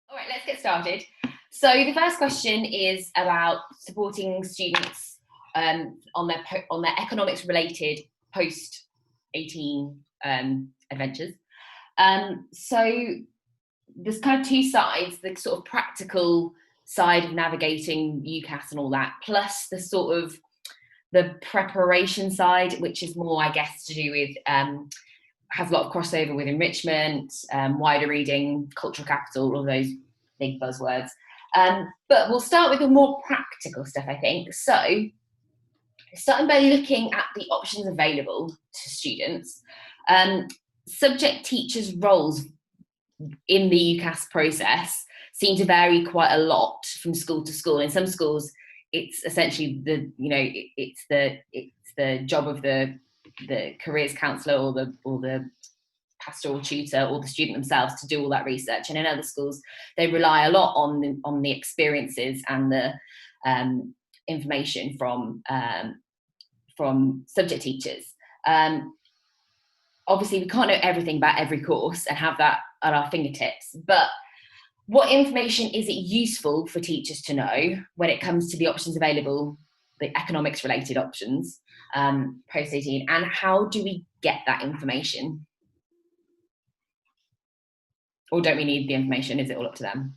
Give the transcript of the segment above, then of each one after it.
All right, let's get started. So the first question is about supporting students on their economics related post 18 adventures. So there's kind of two sides: the sort of practical side of navigating UCAS and all that, plus the sort of the preparation side, which is more, I guess, to do with has a lot of crossover with enrichment, wider reading, cultural capital, all those big buzzwords. But we'll start with the more practical stuff, I think. So, starting by looking at the options available to students, subject teachers' roles in the UCAS process seem to vary quite a lot from school to school. In some schools, it's essentially it's the job of the careers counsellor or the pastoral tutor or the student themselves to do all that research. And in other schools, they rely a lot on the experiences and the information from subject teachers. Obviously, we can't know everything about every course and have that at our fingertips, but what information is it useful for teachers to know when it comes to the options available, the economics related options, post 18, and how do we get that information? Or don't we need the information? Is it all up to them?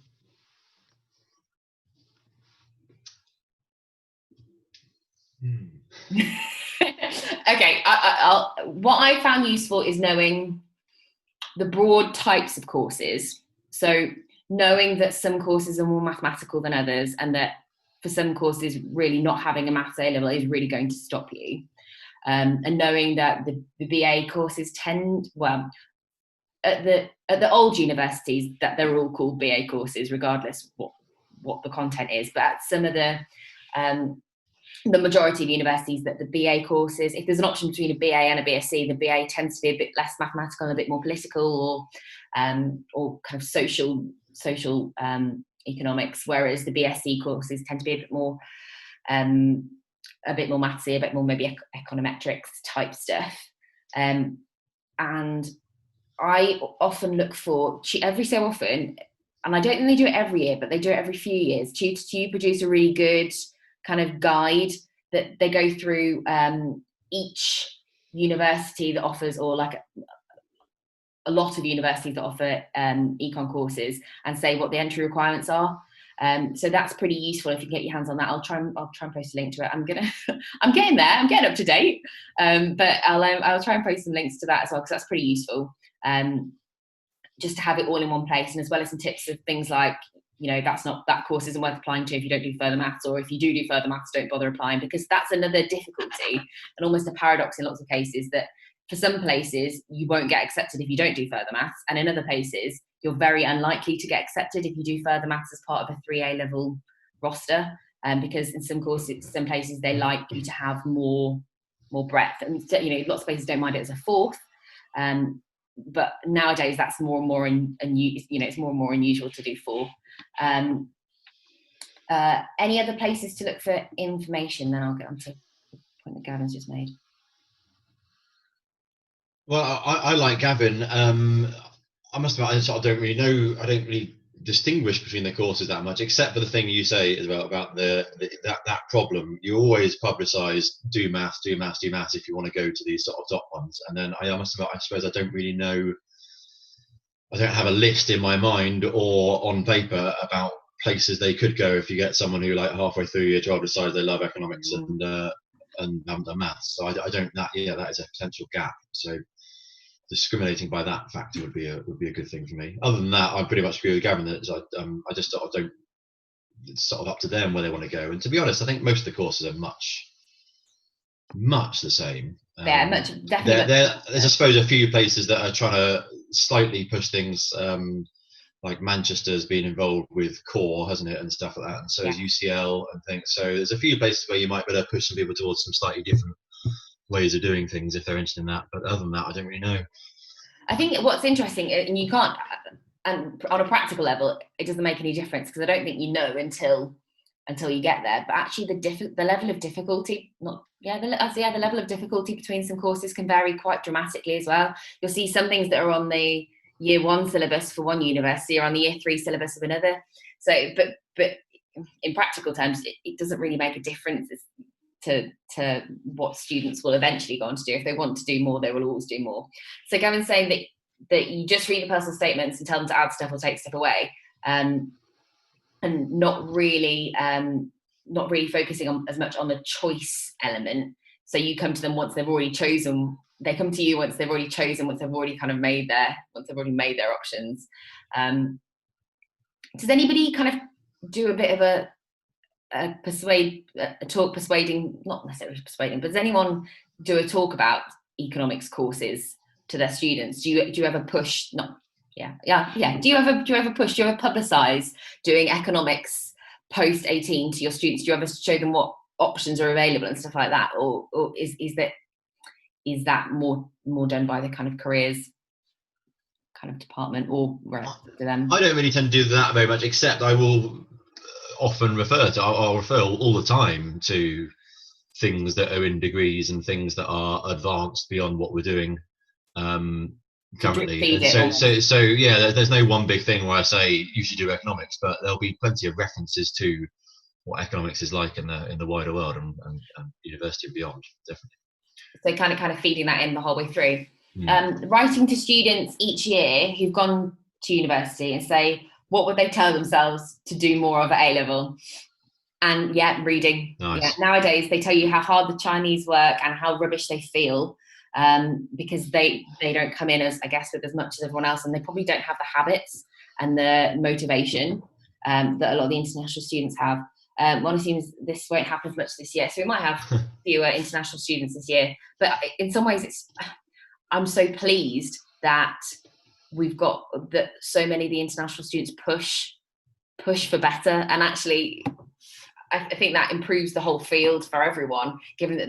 Okay, what I found useful is knowing the broad types of courses. So knowing that some courses are more mathematical than others, and that for some courses, really not having a maths A level is really going to stop you. And knowing that the BA courses at the old universities, that they're all called BA courses, regardless what the content is. But at some of the majority of universities, that the BA courses, if there's an option between a BA and a BSc, the BA tends to be a bit less mathematical and a bit more political or kind of social economics, whereas the BSc courses tend to be a bit more mathsy, a bit more maybe econometrics type stuff. And I often look for, every so often, and I don't think they do it every year, but they do it every few years, Tutor2U produce a really good kind of guide that they go through each university that offers, or like a lot of universities that offer econ courses, and say what the entry requirements are. So that's pretty useful if you can get your hands on that. I'll try and post a link to it. I'm getting there. I'm getting up to date, but I'll try and post some links to that as well, because that's pretty useful. Just to have it all in one place, and as well as some tips of things like, that course isn't worth applying to if you don't do further maths, or if you do further maths, don't bother applying, because that's another difficulty and almost a paradox in lots of cases, that for some places you won't get accepted if you don't do further maths, and in other places you're very unlikely to get accepted if you do further maths as part of a 3A level roster, because in some courses, some places, they like you to have more breadth, and lots of places don't mind it as a fourth. But nowadays that's more and more it's more and more unusual to do 4. Any other places to look for information? Then I'll get on to the point that Gavin's just made. Well, I like Gavin. I must admit, I don't really distinguish between the courses that much, except for the thing you say as well about that problem. You always publicise do maths if you want to go to these sort of top ones, and then I must admit, I suppose I don't really know. I don't have a list in my mind or on paper about places they could go if you get someone who, like, halfway through year 12 decides they love economics and haven't done maths. So I don't. That is a potential gap. So discriminating by that factor would be a good thing for me. Other than that, I pretty much agree with Gavin that I just sort of don't. It's sort of up to them where they want to go. And to be honest, I think most of the courses are much the same. Definitely. There's, I suppose, a few places that are trying to slightly push things. Like Manchester's been involved with core, hasn't it, and stuff like that. And so is UCL and things. So there's a few places where you might better push some people towards some slightly different ways of doing things if they're interested in that. But other than that, I don't really know. I think what's interesting, and you can't, and on a practical level, it doesn't make any difference, because I don't think you know until you get there. But actually, the level of difficulty, the level of difficulty between some courses can vary quite dramatically as well. You'll see some things that are on the year one syllabus for one university or on the year three syllabus of another. So, but in practical terms, it doesn't really make a difference to what students will eventually go on to do. If they want to do more, they will always do more. So Gavin's saying that you just read the personal statements and tell them to add stuff or take stuff away, and not really focusing on as much on the choice element. So you come to them once they've already chosen. They come to you once they've already chosen, once they've already made their options. Does anybody kind of do a bit of a talk persuading, not necessarily persuading, but does anyone do a talk about economics courses to their students? Do you ever push? Do you ever publicize doing economics post 18 to your students? Do you ever show them what options are available and stuff like that, or is that more done by the kind of careers kind of department, or to them? I don't really tend to do that very much, except I will often I'll refer all the time to things that are in degrees and things that are advanced beyond what we're doing currently. So yeah, there's no one big thing where I say you should do economics, but there'll be plenty of references to what economics is like in the wider world and university and beyond, definitely. So kind of feeding that in the whole way through. Writing to students each year who've gone to university and say, what would they tell themselves to do more of at A-level? And reading. Nice. Yeah, nowadays they tell you how hard the Chinese work and how rubbish they feel, because they don't come in as, I guess, with as much as everyone else, and they probably don't have the habits and the motivation that a lot of the international students have. One assumes this won't happen as much this year, so we might have fewer international students this year. But in some ways, I'm so pleased that we've got that so many of the international students push for better, and actually I think that improves the whole field for everyone, given that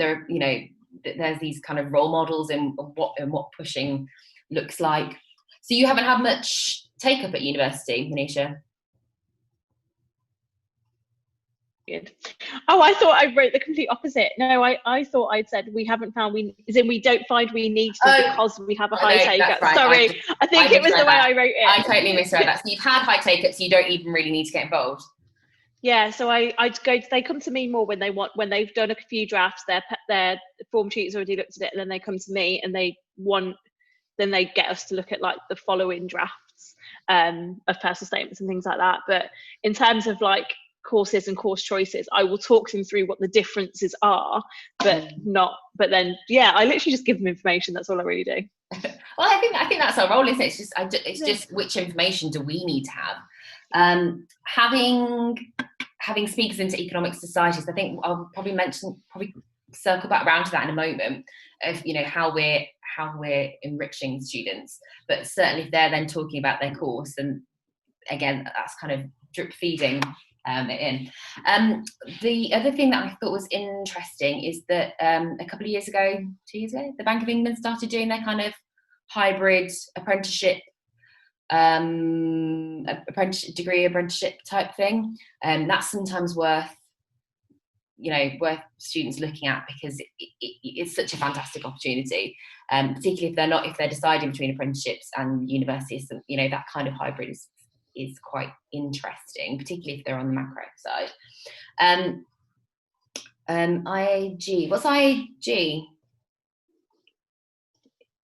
there's these kind of role models in what pushing looks like. So you haven't had much take up at university, Manisha? Good. Oh, I thought I wrote the complete opposite. No, I thought I'd said we haven't found we don't find we need to because we have a high take-up. Right. Sorry, I think it was the way I wrote it. I totally misread that. So you've had high take-ups, so you don't even really need to get involved. Yeah, so they come to me more when they've done a few drafts, their form tutor's already looked at it, and then they come to me and then they get us to look at like the following drafts of personal statements and things like that. But in terms of like courses and course choices, I will talk them through what the differences are, but then I literally just give them information. That's all I really do. Well, I think that's our role, isn't it? It's just which information do we need to have? Having speakers into economic societies, I think I'll probably circle back around to that in a moment, of how we're enriching students. But certainly if they're then talking about their course, and again that's kind of drip feeding it in. The other thing that I thought was interesting is that a couple of years ago, 2 years ago, the Bank of England started doing their kind of hybrid apprenticeship apprenticeship type thing, and that's sometimes worth students looking at, because it's such a fantastic opportunity, particularly if they're deciding between apprenticeships and universities. That kind of hybrid is quite interesting, particularly if they're on the macro side. IAG, what's IAG?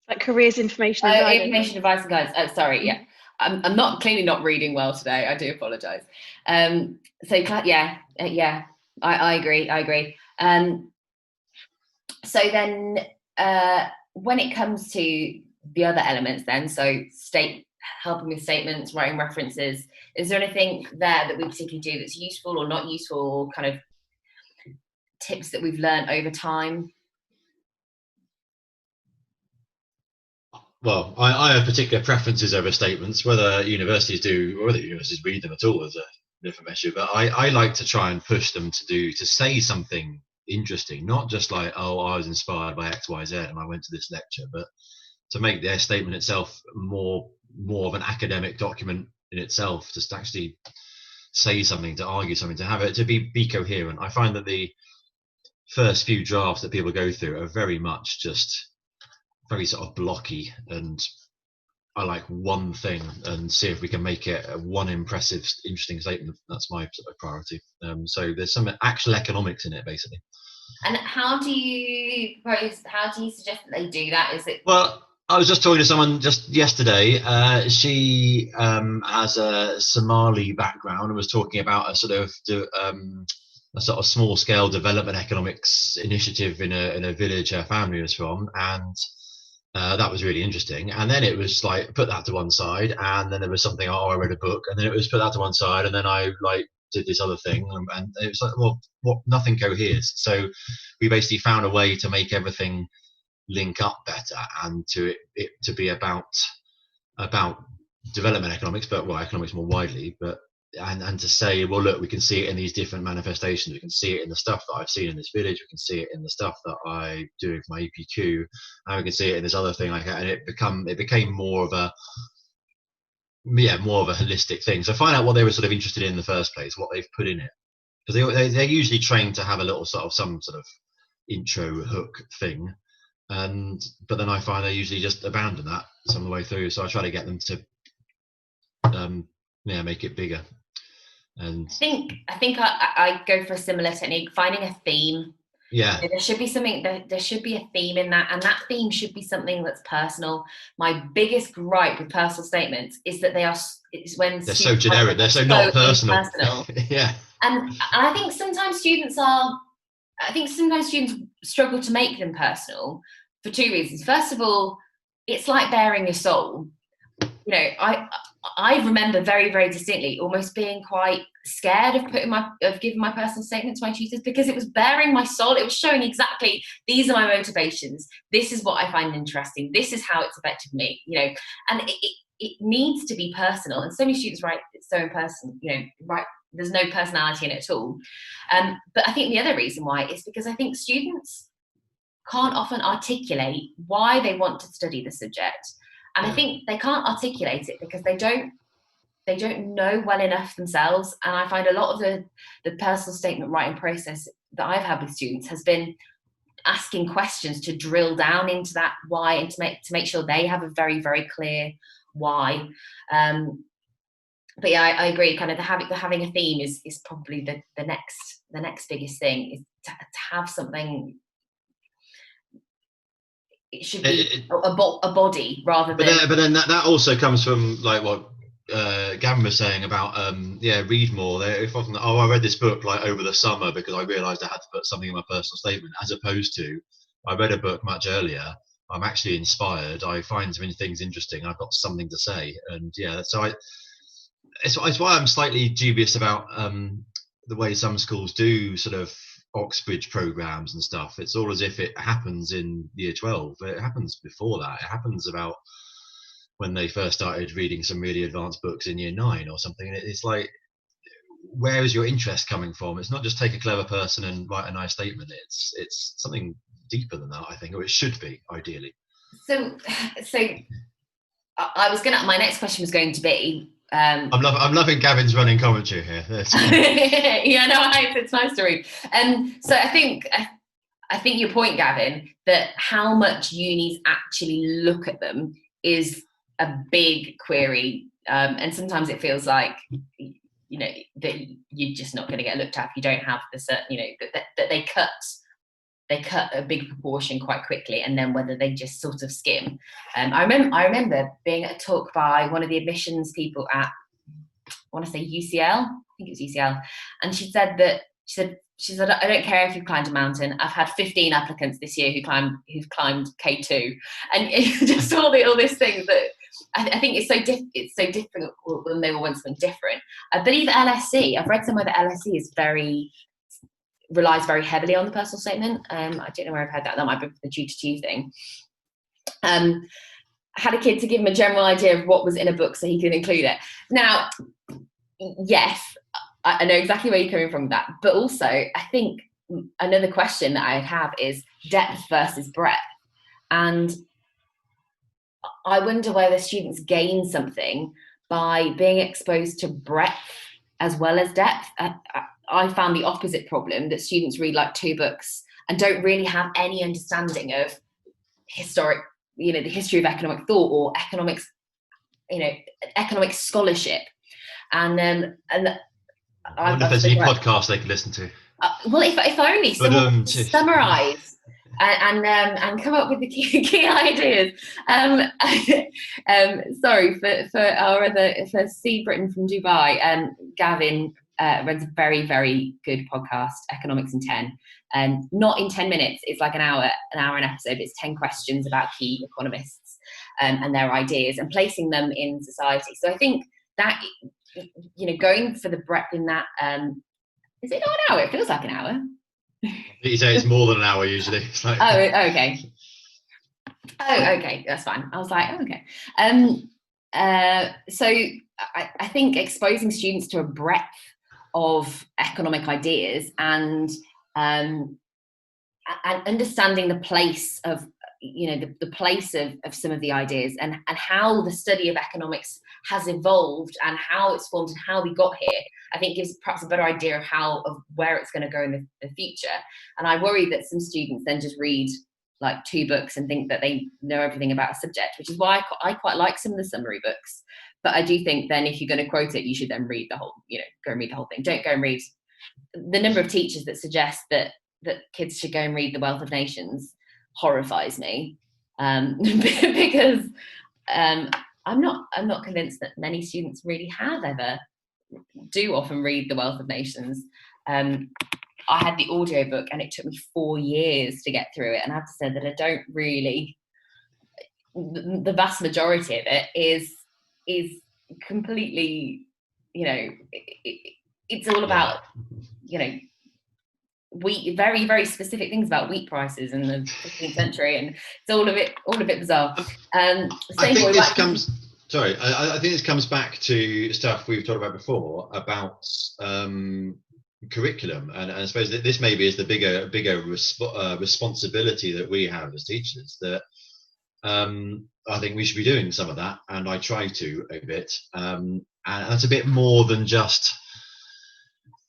Like careers information and guidance. Information, advice and guidance. Oh, sorry, yeah. I'm clearly not reading well today. I do apologise. I agree. So then, when it comes to the other elements, then, so helping with statements, writing references, is there anything there that we particularly do that's useful or not useful, or kind of tips that we've learned over time? Well, I have particular preferences over statements. Whether universities read them at all is a different issue. But I like to try and push them to say something interesting, not just like, oh, I was inspired by X, Y, Z, and I went to this lecture, but to make their statement itself more of an academic document in itself, just to actually say something, to argue something, to have it to be coherent. I find that the first few drafts that people go through are very much just very sort of blocky, and like one thing and see if we can make it one impressive, interesting statement. That's my sort of priority. So there's some actual economics in it, basically. And how do you suggest that they do that? Is it? Well, I was just talking to someone just yesterday. She has a Somali background and was talking about a sort of small scale development economics initiative in a village her family was from, and that was really interesting. And then it was like, put that to one side, and then there was something, I read a book, and then it was put that to one side, and then I did this other thing, and it was like, well, what, nothing coheres. So we basically found a way to make everything link up better, and to be about development economics, but economics more widely, but and to say, well, look, we can see it in these different manifestations. We can see it in the stuff that I've seen in this village. We can see it in the stuff that I do with my EPQ, and we can see it in this other thing. And it became more of a holistic thing. So find out what they were sort of interested in the first place, what they've put in it, because they're usually trained to have a little some sort of intro hook thing, but then I find they usually just abandon that some of the way through. So I try to get them to make it bigger. And I think I go for a similar technique, finding a theme. Yeah, there should be something. There should be a theme in that, and that theme should be something that's personal. My biggest gripe with personal statements is that it's when they're so generic. They're so not personal. Yeah, and I think sometimes students struggle to make them personal for two reasons. First of all, it's like bearing your soul. You know, I remember very, very distinctly almost being quite scared of giving my personal statement to my tutors, because it was bearing my soul. It was showing exactly, these are my motivations. This is what I find interesting. This is how it's affected me, you know, and it needs to be personal. And so many students write it's so impersonal, you know, right. There's no personality in it at all. But I think the other reason why is because I think students can't often articulate why they want to study the subject. And I think they can't articulate it because they don't know well enough themselves. And I find a lot of the personal statement writing process that I've had with students has been asking questions to drill down into that why, and to make sure they have a very, very clear why. But yeah, I agree. Kind of having a theme is probably the next biggest thing, is to have something. It should be a body rather than. But then that also comes from like what Gavin was saying about read more. If often, I read this book like over the summer because I realised I had to put something in my personal statement, as opposed to I read a book much earlier. I'm actually inspired. I find some things interesting. I've got something to say, and so it's why I'm slightly dubious about the way some schools do sort of Oxbridge programs and stuff. It's all as if it happens in year 12. It happens before that. It happens about when they first started reading some really advanced books in year 9 or something. And it's like, where is your interest coming from? It's not just take a clever person and write a nice statement. It's something deeper than that, I think, or it should be, ideally. So my next question was going to be, I'm loving Gavin's running commentary here. Yeah, no, it's nice to read. So I think your point, Gavin, that how much unis actually look at them is a big query, and sometimes it feels like, you know, that you're just not going to get looked at if you don't have the certain, you know, that they cut a big proportion quite quickly, and then whether they just sort of skim. I remember being at a talk by one of the admissions people at, I want to say UCL, I think it was UCL, and she said, I don't care if you've climbed a mountain. I've had 15 applicants this year who've climbed K2, and just all these things that I think it's so different when they all want something different. I believe LSE. I've read somewhere that LSE relies very heavily on the personal statement. I don't know where I've heard that. That might be the tutor to you thing. I had a kid to give him a general idea of what was in a book so he could include it. Now, yes, I know exactly where you're coming from with that. But also, I think another question that I'd have is depth versus breadth. And I wonder whether students gain something by being exposed to breadth as well as depth. I found the opposite problem, that students read like 2 books and don't really have any understanding of the history of economic thought or economics economic scholarship, and I wonder if there's any podcasts they can listen to. Well, if only someone would summarise and come up with the key ideas. Sorry for Sea Britain from Dubai. Gavin runs a very, very good podcast, Economics in 10. Not in 10 minutes. It's like an hour an episode. It's 10 questions about key economists and their ideas and placing them in society. So I think that, going for the breadth in that. Is it not an hour? It feels like an hour. You say it's more than an hour usually. It's like... Oh, okay. Oh, okay. That's fine. I was like, oh, okay. So I think exposing students to a breadth of economic ideas and understanding the place of the place of some of the ideas and how the study of economics has evolved and how it's formed and how we got here, I think gives perhaps a better idea of where it's going to go in the future. And I worry that some students then just read like 2 books and think that they know everything about a subject, which is why I quite like some of the summary books. But I do think then if you're going to quote it, you should then read the whole, go and read the whole thing. Don't go and read the number of teachers that suggest that kids should go and read The Wealth of Nations horrifies me, because I'm not convinced that many students really do often read The Wealth of Nations. I had the audiobook and it took me 4 years to get through it, and I have to say that I don't really. The vast majority of it is completely, it's all about wheat, very, very specific things about wheat prices in the 15th century, and it's all a bit bizarre. I think this comes back to stuff we've talked about before about curriculum, and I suppose that this maybe is the bigger responsibility that we have as teachers, that I think we should be doing some of that, and I try to a bit, and that's a bit more than just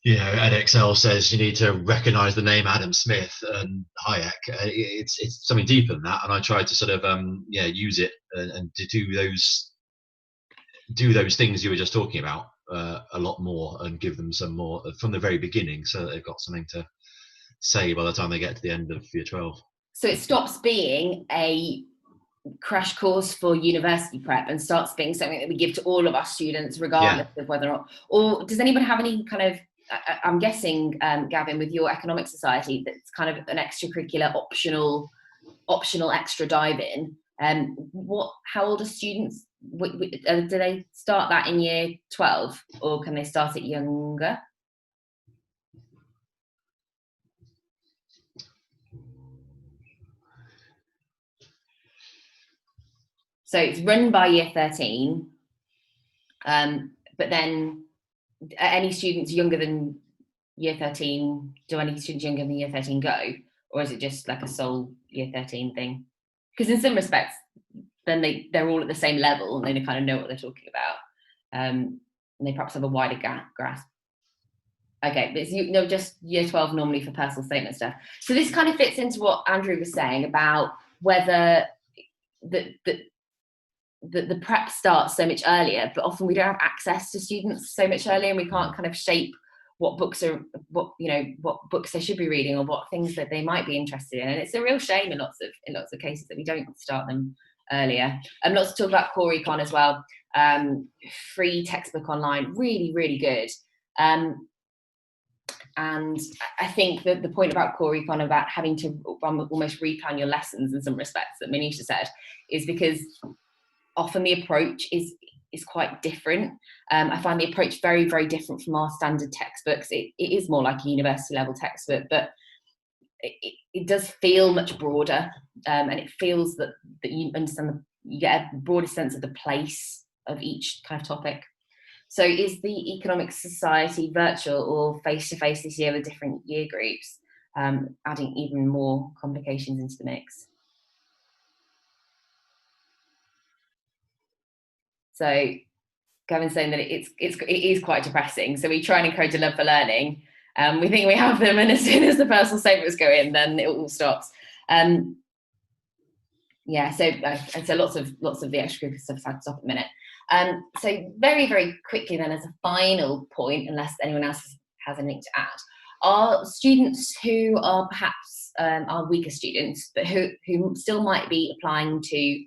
Edexcel says you need to recognize the name Adam Smith and Hayek. It's something deeper than that, and I try to sort of use it and to do those things you were just talking about a lot more, and give them some more from the very beginning, so that they've got something to say by the time they get to the end of year 12. So it stops being a crash course for university prep and starts being something that we give to all of our students, regardless of whether or not. Or does anyone have any kind of? I'm guessing, Gavin, with your economic society, that's kind of an extracurricular, optional extra dive in. How old are students? Do they start that in year 12, or can they start it younger? So it's run by year 13, but then any students younger than year 13, do any students younger than year 13 go? Or is it just like a sole year 13 thing? Because in some respects, then they're all at the same level and they kind of know what they're talking about. And they perhaps have a wider grasp. Okay, but it's just year 12 normally for personal statement stuff. So this kind of fits into what Andrew was saying about whether the prep starts so much earlier, but often we don't have access to students so much earlier, and we can't kind of shape what books they should be reading or what things that they might be interested in. And it's a real shame in lots of cases that we don't start them earlier. Lots to talk about core econ as well. Free textbook online, really, really good. And I think that the point about core econ, about having to almost replan your lessons in some respects, that Manisha said, is because often the approach is quite different. I find the approach very, very different from our standard textbooks. It is more like a university level textbook, but it does feel much broader, and it feels that you understand, you get a broader sense of the place of each kind of topic. So is the Economic Society virtual or face-to-face this year with different year groups, adding even more complications into the mix? So Gavin's saying that it is quite depressing. So we try and encourage a love for learning. We think we have them, and as soon as the personal statements go in, then it all stops. So lots of the extracurricular stuff had to stop at the minute. So very, very quickly then, as a final point, unless anyone else has anything to add, are students who are perhaps are weaker students, but who still might be applying to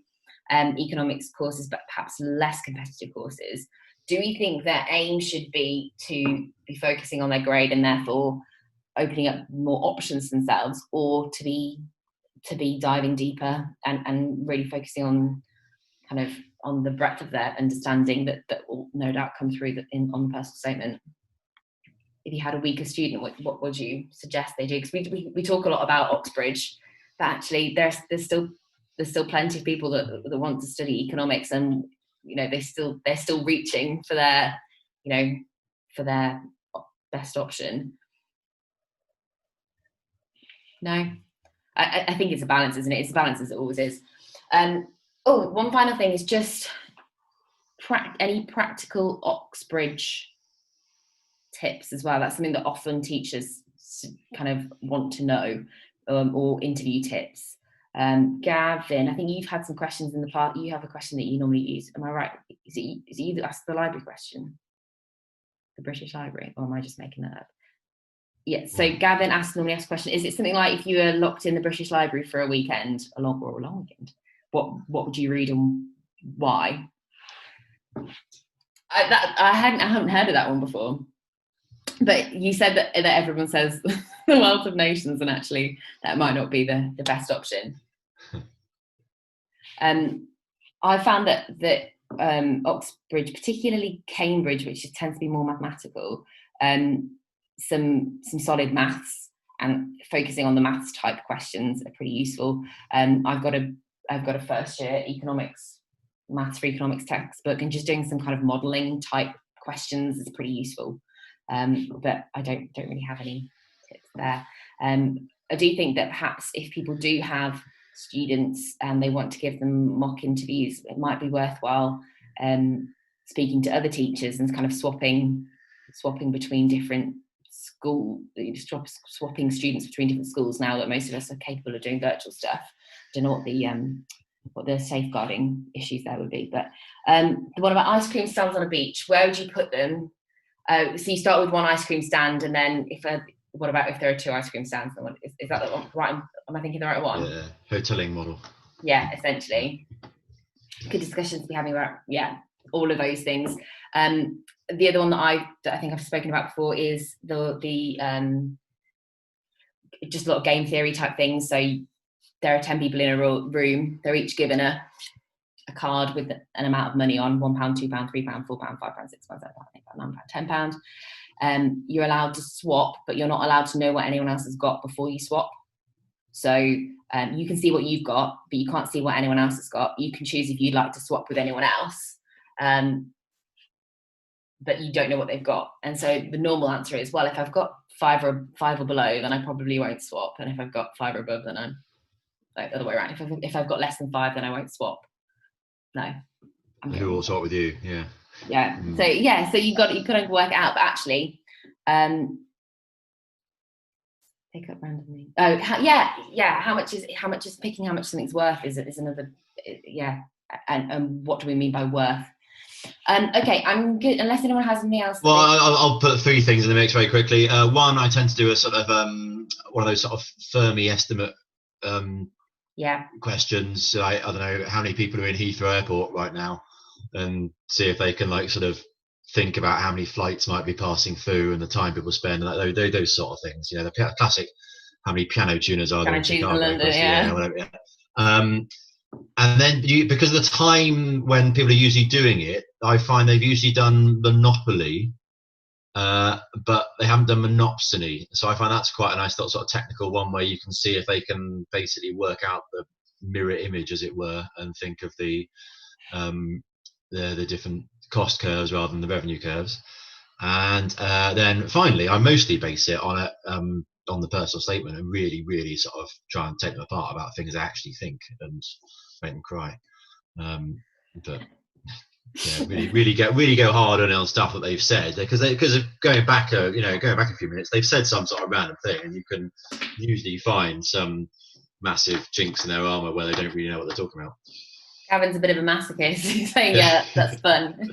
economics courses, but perhaps less competitive courses. Do we think their aim should be to be focusing on their grade and therefore opening up more options themselves, or to be diving deeper and really focusing on kind of on the breadth of their understanding that will no doubt come through on the personal statement? If you had a weaker student, what would you suggest they do? Because we talk a lot about Oxbridge, but actually there's still plenty of people that want to study economics, and they're still reaching for their best option. No, I think it's a balance, isn't it? It's a balance, as it always is. One final thing is just any practical Oxbridge tips as well. That's something that often teachers kind of want to know, or interview tips. Gavin, I think you've had some questions in the past. You have a question that you normally use. Am I right? Is it you that asked the library question? The British Library, or am I just making that up? Yeah, so Gavin normally asks a question. Is it something like, if you were locked in the British Library for a weekend, a long weekend, what would you read and why? I haven't heard of that one before. But you said that everyone says the Wealth of Nations, and actually that might not be the best option. I found that Oxbridge, particularly Cambridge, which tends to be more mathematical, some solid maths and focusing on the maths type questions are pretty useful. I've got a first year maths for economics textbook, and just doing some kind of modelling type questions is pretty useful. But I don't really have any tips there. I do think that perhaps if people do have students and they want to give them mock interviews, it might be worthwhile speaking to other teachers and kind of swapping between different swapping students between different schools, now that most of us are capable of doing virtual stuff. I don't know what the safeguarding issues there would be. But the one about ice cream stands on a beach, where would you put them? So you start with one ice cream stand, and then what about if there are two ice cream stands? Is that the one, right? Am I thinking the right one? Yeah, hoteling model. Yeah, essentially. Good discussions to be having about all of those things. The other one that I think I've spoken about before is the just a lot of game theory type things. So there are 10 people in a room. They're each given a card with an amount of money on: £1, £2, £3, £4, £5, £6, £7, £9, £10. You're allowed to swap, but you're not allowed to know what anyone else has got before you swap. So you can see what you've got, but you can't see what anyone else has got. You can choose if you'd like to swap with anyone else, but you don't know what they've got. And so the normal answer is, well, if I've got five or below, then I probably won't swap. And if I've got 5 or above, then I'm like the other way around. If I've got less than 5, then I won't swap. No. Who will swap with you? Yeah. Yeah. So you got to work it out. But actually, pick up randomly. Oh, How much is picking how much something's worth is another. Yeah. And what do we mean by worth? Okay, I'm good. Unless anyone has anything else. Well, I'll put 3 things in the mix very quickly. One, I tend to do a sort of one of those sort of Fermi estimate questions. I don't know how many people are in Heathrow Airport right now, and see if they can sort of think about how many flights might be passing through and the time people spend, and those sort of things. The classic, how many piano tuners are there in Chicago? London, and then because of the time when people are usually doing it, I find they've usually done Monopoly, but they haven't done Monopsony. So I find that's quite a nice sort of technical one, where you can see if they can basically work out the mirror image, as it were, and think of the different cost curves rather than the revenue curves. And then finally, I mostly base it on the personal statement, and really, really sort of try and take them apart about things I actually think and make them cry. But really go hard on stuff that they've said, because of going back a few minutes, they've said some sort of random thing, and you can usually find some massive chinks in their armour where they don't really know what they're talking about. Gavin's a bit of a masochist. He's saying, yeah, that's fun.